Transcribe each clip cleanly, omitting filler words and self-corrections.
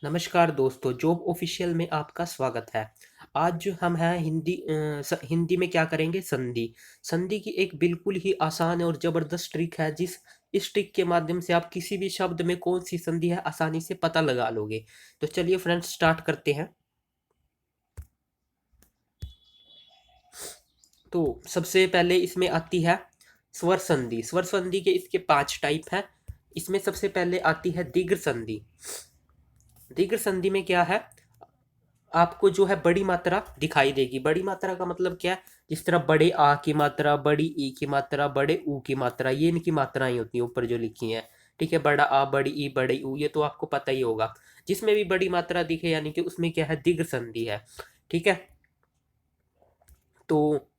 नमस्कार दोस्तों, job official में आपका स्वागत है। आज जो हम हैं हिंदी में क्या करेंगे? संधि। संधि की एक बिल्कुल ही आसान और ज़बरदस्त ट्रिक है, इस ट्रिक के माध्यम से आप किसी भी शब्द में कौन सी संधि है आसानी से पता लगा लोगे। तो चलिए फ्रेंड्स स्टार्ट करते हैं। तो सबसे पहले इसमें आती है स्वर संधि। स्वर संधि के इसके 5 टाइप हैं। इसमें सबसे पहले आती है दीर्घ संधि। दीर्घ संधि में क्या है? आपको जो है बड़ी मात्रा दिखाई देगी। बड़ी मात्रा का मतलब क्या है? जिस तरह बड़े आ की मात्रा, बड़ी ई की मात्रा, बड़े ऊ की मात्रा, ये इनकी मात्राएं होती हैं ऊपर जो लिखी हैं। ठीक है, बड़ा आ, बड़ी ई, बड़े ऊ, ये तो आपको पता ही होगा। जिसमें भी बड़ी मात्रा दिखे यानी कि उसमें क्या है? दीर्घ संधि है। ठीक है। तो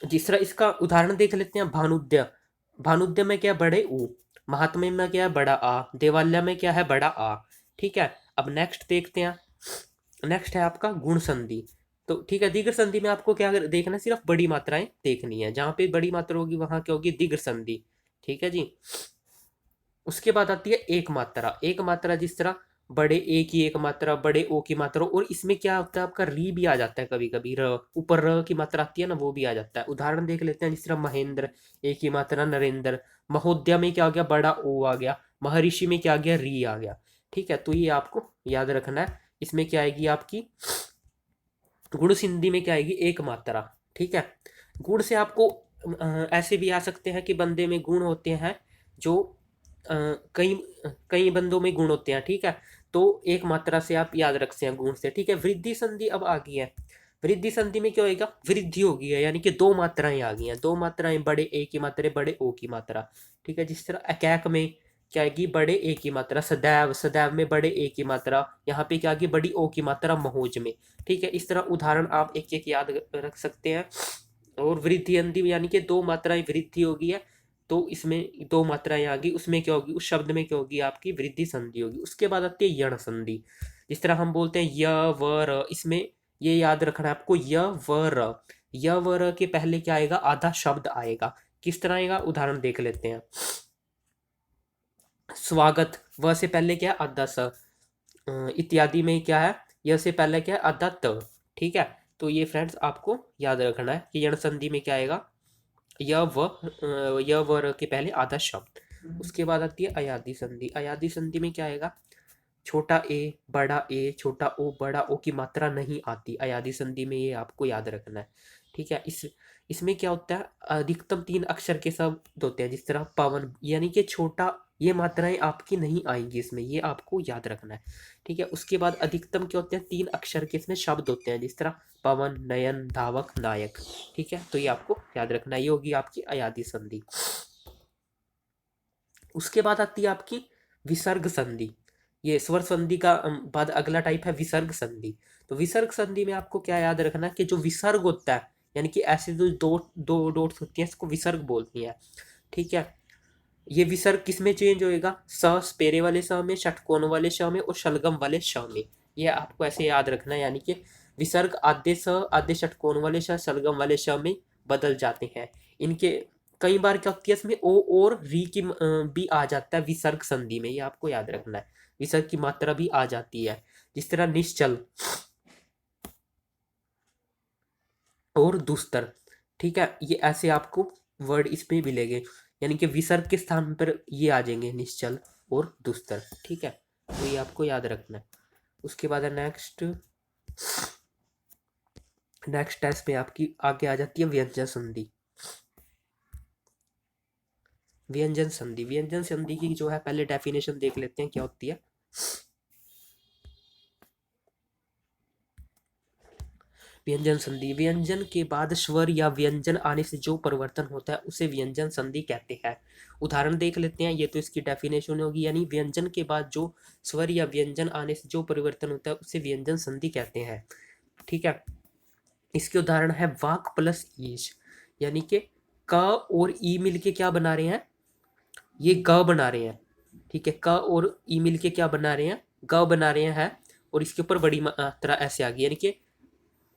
जिस तरह इसका उदाहरण देख लेते हैं, भानुद्य। भानुद्य में क्या है? बड़े ऊ। महात्म्य में क्या है? बड़ा आ। देवालय में क्या है? बड़ा आ। ठीक है। अब नेक्स्ट देखते हैं। नेक्स्ट है आपका गुण संधि। तो ठीक है, दीर्घ संधि में आपको क्या देखना है? सिर्फ बड़ी मात्राएं देखनी है। जहां पे बड़ी मात्रा होगी वहां क्या होगी? दीर्घ संधि। ठीक है जी। उसके बाद आती है एक मात्रा। एक मात्रा जिस तरह बड़े ए की एक मात्रा, बड़े ओ की मात्रा, और इसमें क्या होता है? आपका री भी आ जाता है कभी कभी। र ऊपर र की मात्रा आती है ना, वो भी आ जाता है। उदाहरण देख लेते हैं, जिस तरह महेंद्र, ए की मात्रा नरेंद्र। महोदया में क्या आ गया? बड़ा ओ आ गया। महर्षि में क्या आ गया? री आ गया। ठीक है, तो ये आपको याद रखना है। इसमें क्या आएगी आपकी? गुण सिंधी में क्या आएगी? एक मात्रा। ठीक है। गुण से आपको ऐसे भी आ सकते हैं कि बंदे में गुण होते हैं जो अ, कई कई बंदों में गुण होते हैं। ठीक है। तो एक मात्रा से आप याद रखते हैं गुण से। ठीक है। वृद्धि संधि अब आ गई है। वृद्धि संधि में क्या होएगा? वृद्धि होगी है, यानी कि दो मात्राएं आ गई हैं। दो मात्राएं, बड़े ए की मात्रा, बड़े ओ की मात्रा। ठीक है। जिस तरह एकैक में क्या आएगी? बड़े ए की मात्रा। सदैव, सदैव में बड़े ए की मात्रा। यहाँ पे क्या आ गई? बड़ी ओ की मात्रा महोज में। ठीक है। इस तरह उदाहरण आप एक एक याद रख सकते हैं। और वृद्धि अंतिम यानी कि दो मात्राएं वृद्धि होगी है। तो इसमें दो मात्राएं आ गई, उसमें क्या होगी? उस शब्द में क्या होगी? आपकी वृद्धि संधि होगी। उसके बाद आती है यण संधि। जिस तरह हम बोलते हैं य व र, इसमें ये याद रखना है आपको, य व र। य व र के पहले क्या आएगा? आधा शब्द आएगा। किस तरह आएगा? उदाहरण देख लेते हैं। स्वागत, व से पहले क्या है? आधा स। इत्यादि में क्या है? य से पहले क्या है? आधा त। ठीक है। तो ये फ्रेंड्स आपको याद रखना है कि यण संधि में क्या आएगा? य व र के पहले आधा शब्द। उसके बाद आती है अयादी संधि। अयादी संधि में क्या आएगा? छोटा ए, बड़ा ए, छोटा ओ, बड़ा ओ की मात्रा नहीं आती अयादी संधि में, ये आपको याद रखना है। ठीक है। इसमें क्या होता है? अधिकतम 3 अक्षर के शब्द होते हैं। जिस तरह पवन, यानी कि छोटा, ये मात्राएं आपकी नहीं आएंगी इसमें, ये आपको याद रखना है। ठीक है। उसके बाद अधिकतम क्या होते हैं? 3 अक्षर के इसमें शब्द होते हैं। जिस तरह पवन, नयन, धावक, नायक। ठीक है। तो ये आपको याद रखना है। ये होगी आपकी अयादी संधि। उसके बाद आती है आपकी विसर्ग संधि। ये स्वर संधि का बाद अगला टाइप है विसर्ग संधि। तो विसर्ग संधि में आपको क्या याद रखना है कि जो विसर्ग होता है, यानी कि ऐसे जो दो दो डॉट्स होती हैं, इसको विसर्ग बोलती हैं। ठीक है। ये विसर्ग किस में चेंज होएगा? स पेरे वाले स में, षटकोण वाले श में, और शलगम वाले श में। ये आपको ऐसे याद रखना है, यानी कि विसर्ग आधे स, आधे षटकोण वाले श, शलगम वाले श में बदल जाते हैं। इनके कई बार क्या होती है? इसमें ओ और री की भी आ जाता है विसर्ग संधि में, ये आपको याद रखना है। विसर्ग की मात्रा भी आ जाती है। जिस तरह निश्चल और दुस्तर। ठीक है। ये ऐसे आपको वर्ड इसमें मिलेंगे, यानी कि विसर्ग के स्थान पर ये आ जाएंगे, निश्चल और दुस्तर। ठीक है। तो ये आपको याद रखना है। उसके बाद है नेक्स्ट। नेक्स्ट टेस्ट में आपकी आगे आ जाती है व्यंजन संधि। व्यंजन संधि, व्यंजन संधि की जो है पहले डेफिनेशन देख लेते हैं क्या होती है। व्यंजन संधि, व्यंजन के बाद स्वर या व्यंजन आने से जो परिवर्तन होता है उसे व्यंजन संधि कहते हैं। उदाहरण देख लेते हैं। ये तो इसकी डेफिनेशन होगी, यानी व्यंजन के बाद जो स्वर या व्यंजन आने से जो परिवर्तन होता है उसे व्यंजन संधि कहते हैं। ठीक है। इसके उदाहरण है वाक प्लस ईश, यानी कि क और ई मिलके क्या बना रहे हैं? ये ग बना रहे हैं। ठीक है। क और ई मिलके क्या बना रहे हैं? ग बना रहे हैं। और इसके ऊपर बड़ी मात्रा ऐसे आ गई, यानी कि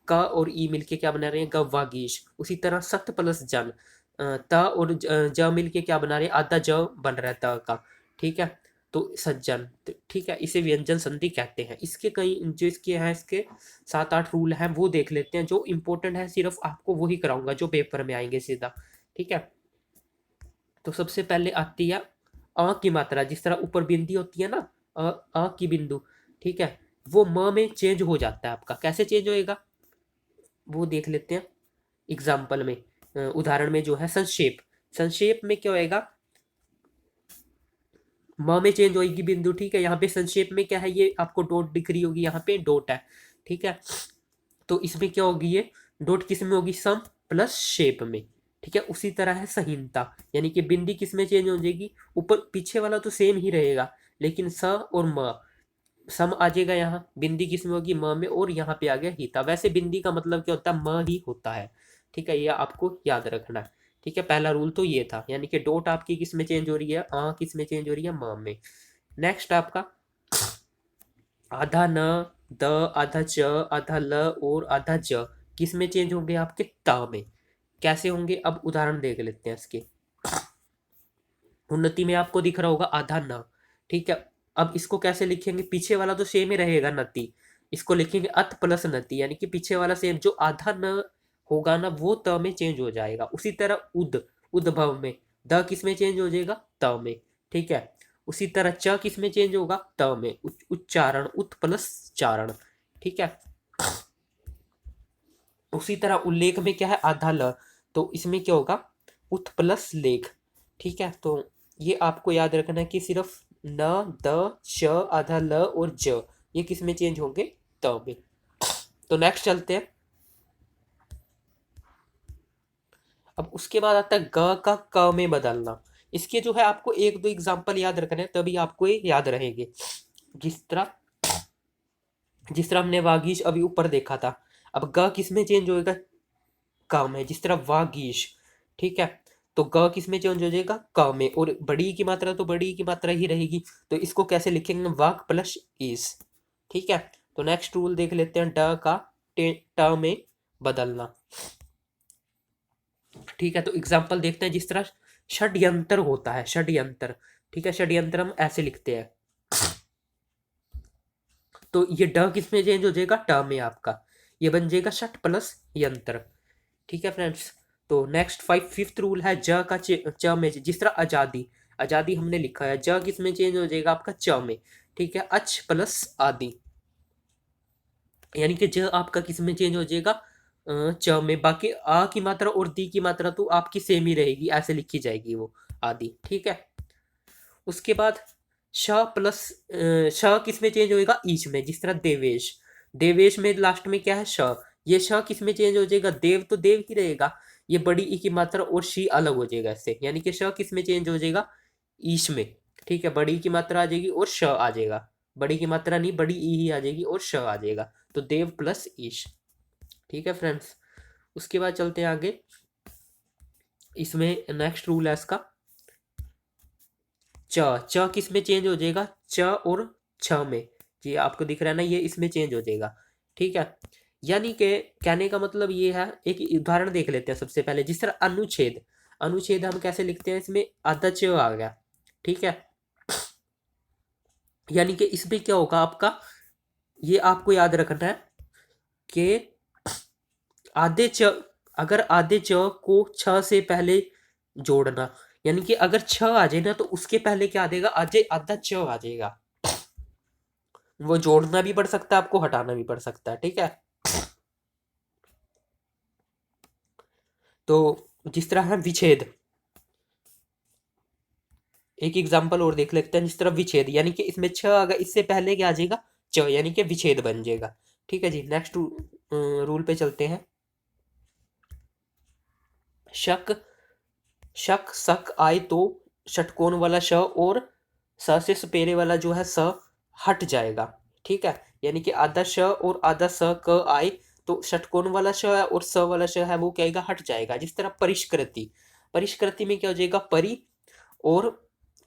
क और ई मिलके क्या बना रहे हैं? गवागीश। उसी तरह सत प्लस जन, त और ज मिलके क्या बना रहे हैं? आधा ज बन रहा है त का। ठीक है। तो सज्जन, तो ठीक है, इसे व्यंजन संधि कहते हैं। इसके कई जो इसके हैं, इसके 7-8 रूल हैं, वो देख लेते हैं। जो इंपॉर्टेंट है सिर्फ आपको वही कराऊंगा जो पेपर में आएंगे सीधा। ठीक है, तो सबसे पहले आती है अ की मात्रा। जिस तरह ऊपर बिंदी होती है ना, अ की बिंदु, ठीक है, वो म में चेंज हो जाता है आपका। कैसे चेंज होएगा वो देख लेते हैं एग्जाम्पल में। उदाहरण में जो है संक्षेप, संक्षेप में क्या होएगा, म में चेंज होएगी बिंदु। ठीक है, यहाँ पे संक्षेप में क्या है, ये आपको डॉट दिख रही होगी, यहाँ पे डॉट है। ठीक है, तो इसमें क्या होगी, ये डॉट किस में होगी, सम प्लस शेप में। ठीक है, उसी तरह है संहीनता, यानी कि बिंदी किस में चेंज हो जाएगी, ऊपर पीछे वाला तो सेम ही रहेगा, लेकिन स और म, सम आ जाएगा यहाँ, बिंदी किस में होगी, म में, और यहाँ पे आ गया हिता। वैसे बिंदी का मतलब क्या होता है, म ही होता है। ठीक है, ये आपको याद रखना है। ठीक है, पहला रूल तो ये था, यानी कि डॉट आपकी किस में चेंज हो रही है, किस में चेंज हो रही है, म में। नेक्स्ट आपका आधा न, द, आधा च, आधा ल और आधा ज किस में चेंज होंगे, आपके त में। कैसे होंगे, अब उदाहरण देख लेते हैं इसके। उन्नति में आपको दिख रहा होगा आधा न। ठीक है, अब इसको कैसे लिखेंगे, पीछे वाला तो सेम ही रहेगा नति, इसको लिखेंगे अत प्लस नति, यानी कि पीछे वाला सेम, जो आधा न होगा ना वो त में चेंज हो जाएगा। उसी तरह उद, उद्भव में द किस में चेंज हो जाएगा, त में। ठीक है, उसी तरह च किस में चेंज होगा, त में। उच्चारण, उत प्लस चारण। ठीक है, उसी तरह उल्लेख में क्या है, आधा ल, तो इसमें क्या होगा, उत प्लस लेख। ठीक है, तो ये आपको याद रखना है कि सिर्फ न, द, च, आधा ल और ज ये किस में चेंज होंगे, त में। तो नेक्स्ट चलते हैं। अब उसके बाद आता है ग का क में बदलना। इसके जो है आपको एक दो एग्जाम्पल याद रखने हैं, तभी आपको ये याद रहेंगे। जिस तरह जिस तरह हमने वागीश अभी ऊपर देखा था, अब ग किस में चेंज होएगा, क में। जिस तरह वागीश, ठीक है, तो ग किस में चेंज हो जाएगा, क में, और बड़ी की मात्रा तो बड़ी की मात्रा ही रहेगी, तो इसको कैसे लिखेंगे, वाक प्लस इस। ठीक है, तो नेक्स्ट रूल देख लेते हैं, ड का ट में बदलना। ठीक है, तो एग्जाम्पल देखते हैं। जिस तरह षड्यंत्र होता है, षड्यंत्र, ठीक है, षड्यंत्र हम ऐसे लिखते हैं, तो ये ड किस में चेंज हो जाएगा, ट में आपका, ये बन जाएगा षट प्लस यंत्र। ठीक है फ्रेंड्स, तो नेक्स्ट फिफ्थ रूल है ज का च में। जिस तरह आजादी, आजादी हमने लिखा है, ज किस में चेंज हो जाएगा, आपका च में। ठीक है, अच प्लस आदि, यानी कि ज आपका किस में चेंज हो जाएगा, च में। बाकी आ की मात्रा और दी की मात्रा तो आपकी सेम ही रहेगी, ऐसे लिखी जाएगी वो, आदि। ठीक है, उसके बाद श प्लस श किस में चेंज होएगा, ईच में। जिस तरह देवेश, देवेश में लास्ट में क्या है, श, ये श किस में चेंज हो जाएगा, देव तो देव ही रहेगा, ये बड़ी ई की मात्रा और शी अलग हो जाएगा इससे, यानी कि श किस में चेंज हो जाएगा, ईश में। ठीक है, बड़ी ई की मात्रा आ जाएगी और श आ जाएगा, बड़ी की मात्रा नहीं, बड़ी ई ही आ जाएगी और श आ जाएगा, तो देव प्लस ईश। ठीक है फ्रेंड्स, उसके बाद चलते हैं आगे। इसमें नेक्स्ट रूल है इसका, च, च किस में चेंज हो जाएगा, च और छ में। ये आपको दिख रहा है ना, ये इसमें चेंज हो जाएगा। ठीक है, यानी कि कहने का मतलब ये है, एक उदाहरण देख लेते हैं सबसे पहले। जिस तरह अनुच्छेद, अनुच्छेद हम कैसे लिखते हैं, इसमें आधा च आ गया। ठीक है, यानी कि इसमें क्या होगा आपका, ये आपको याद रखना है कि आधे च, अगर आधे च को छ से पहले जोड़ना, यानी कि अगर छ आ जाए ना तो उसके पहले क्या आ जाएगा, आधे आधा च आ जाएगा। वो जोड़ना भी पड़ सकता है आपको, हटाना भी पड़ सकता है। ठीक है, तो जिस तरह है विच्छेद, एक एग्जांपल और देख लेते हैं। जिस तरह विच्छेद, यानी कि इसमें छ आ गया, इससे पहले क्या आ जाएगा, च, यानी कि विच्छेद बन जाएगा। ठीक है जी, नेक्स्ट रूल पे चलते हैं। शक, शक सक आए तो षटकोण वाला श और स से सपेरे वाला जो है स हट जाएगा। ठीक है, यानी कि आधा श और आधा स क आए तो षटकोण वाला श है और स वाला श है वो क्या आएगा, हट जाएगा। जिस तरह परिष्कृति, परिष्कृति में क्या हो जाएगा, परि और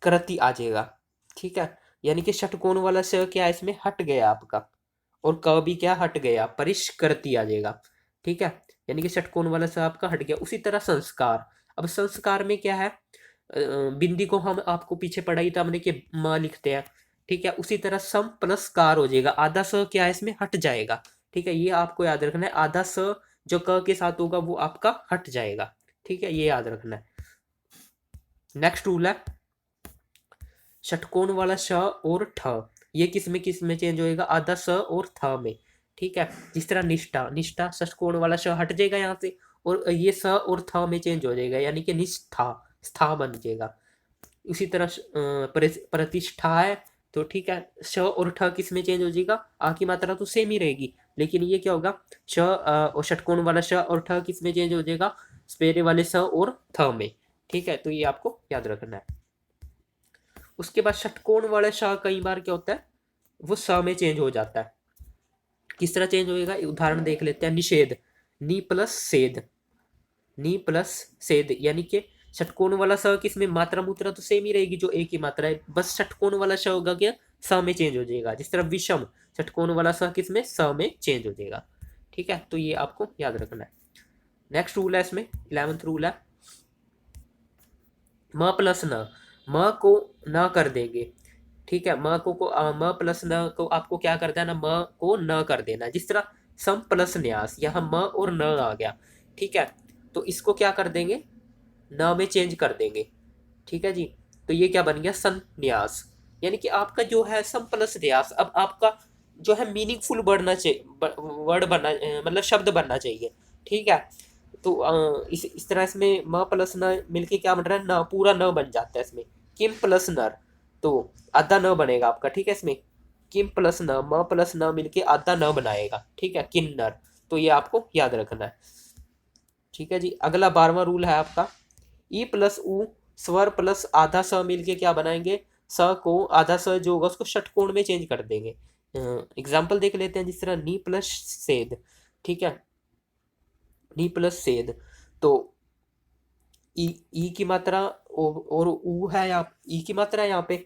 कृति आ जाएगा। ठीक है, यानी कि षटकोण वाला श क्या है, इसमें हट गया आपका, और क भी क्या हट गया, परिष्कृति आ जाएगा। ठीक है, यानी कि षटकोण वाला स आपका हट गया। उसी तरह संस्कार, अब संस्कार में क्या है, बिंदी को हम आपको पीछे पढ़ाई था हमने कि म लिखते हैं, ठीक है। उसी तरह सम प्लस कार हो जाएगा, आधा स क्या है इसमें हट जाएगा, ठीक है। ये आपको याद रखना है, आधा स जो क के साथ होगा वो आपका हट जाएगा, ठीक है, ये याद रखना है। नेक्स्ट रूल है षटकोण वाला श और ठ, ये किस में चेंज होएगा, आधा स और थ में, ठीक है। जिस तरह निष्ठा, निष्ठा षटकोण वाला श हट जाएगा यहाँ से और ये स और थ में चेंज हो जाएगा, यानी कि निष्ठा, स्था बन जाएगा। उसी तरह प्रतिष्ठा है तो ठीक है, श और ठ किस में चेंज हो जाएगा, आ की मात्रा तो सेम ही रहेगी, लेकिन ये क्या होगा, श और षटकोण वाला श और ठ किस में चेंज हो जाएगा, सपेरे वाले स और थ में, ठीक है। तो ये आपको याद रखना है। उसके बाद षटकोण वाला श कई बार क्या होता है, वो स में चेंज हो जाता है। किस तरह चेंज होएगा, उदाहरण देख लेते हैं। निषेध, नी प्लस सेद, नी प्लस सेद, यानी कि षटकोण वाला स किसमें, मात्रा मुत्रा तो सेम ही रहेगी, जो एक ही मात्रा है, बस षटकोण वाला श होगा क्या, स में चेंज हो जाएगा। जिस तरह विषम, षटकोण वाला स किसमें, स में चेंज हो जाएगा, ठीक है। तो ये आपको याद रखना है। नेक्स्ट रूल है इसमें, 11th रूल है म प्लस न, म को न कर देंगे, ठीक है। म प्लस न को आपको क्या कर देना, म को न कर देना। जिस तरह सम प्लस न्यास, यहाँ म और न आ गया, ठीक है, तो इसको क्या कर देंगे, न में चेंज कर देंगे, ठीक है जी। तो ये क्या बन गया, संन्यास, यानी कि आपका जो है सम प्लस न्यास, अब आपका जो है मीनिंगफुल बढ़ना चाहिए, वर्ड बनना, मतलब शब्द बनना चाहिए, ठीक है। तो इस तरह इसमें म प्लस न मिलके क्या बन रहा है, न पूरा न बन जाता है इसमें। किम प्लस नर, तो आधा न बनेगा आपका, ठीक है। इसमें किम प्लस न, म प्लस न मिलके आधा न बनाएगा, ठीक है, किन्नर। तो ये आपको याद रखना है, ठीक है जी। अगला 12वां रूल है आपका ई प्लस उ, स्वर प्लस आधा स मिलके क्या बनाएंगे, स को आधा स जो होगा उसको षटकोण में चेंज कर देंगे। एग्जाम्पल देख लेते हैं, जिस तरह नी प्लस सेद, ठीक है, नी प्लस सेद, तो ई की मात्रा और ऊ है, यहाँ ई की मात्रा है यहाँ पे,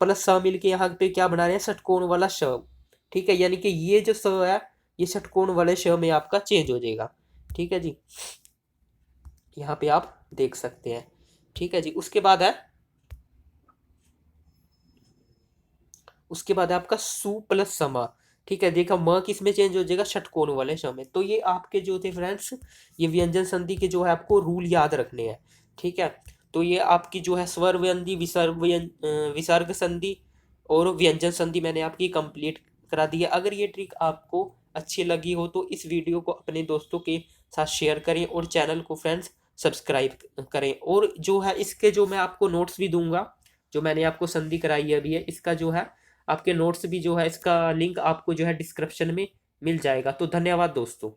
प्लस स मिलके यहाँ पे क्या बना रहे हैं, षटकोण वाला श, ठीक है। यानी कि ये जो स है ये षटकोण वाले श में आपका चेंज हो जाएगा, ठीक है जी। यहाँ पे आप देख सकते हैं, ठीक है जी। उसके बाद है आपका सु प्लस समा, ठीक है। देखा म किस में चेंज हो जाएगा, षटकोण वाले श में। तो ये आपके जो थे फ्रेंड्स, ये व्यंजन संधि के जो है आपको रूल याद रखने हैं, ठीक है। तो ये आपकी जो है स्वर व्यंजन, विसर्ग संधि और व्यंजन संधि मैंने आपकी कंप्लीट करा दी है। अगर ये ट्रिक आपको अच्छी लगी हो तो इस वीडियो को अपने दोस्तों के साथ शेयर करें और चैनल को फ्रेंड्स सब्सक्राइब करें। और जो है इसके जो मैं आपको नोट्स भी दूंगा, जो मैंने आपको संधि कराई है अभी है, इसका जो है आपके नोट्स भी जो है इसका लिंक आपको जो है डिस्क्रिप्शन में मिल जाएगा। तो धन्यवाद दोस्तों।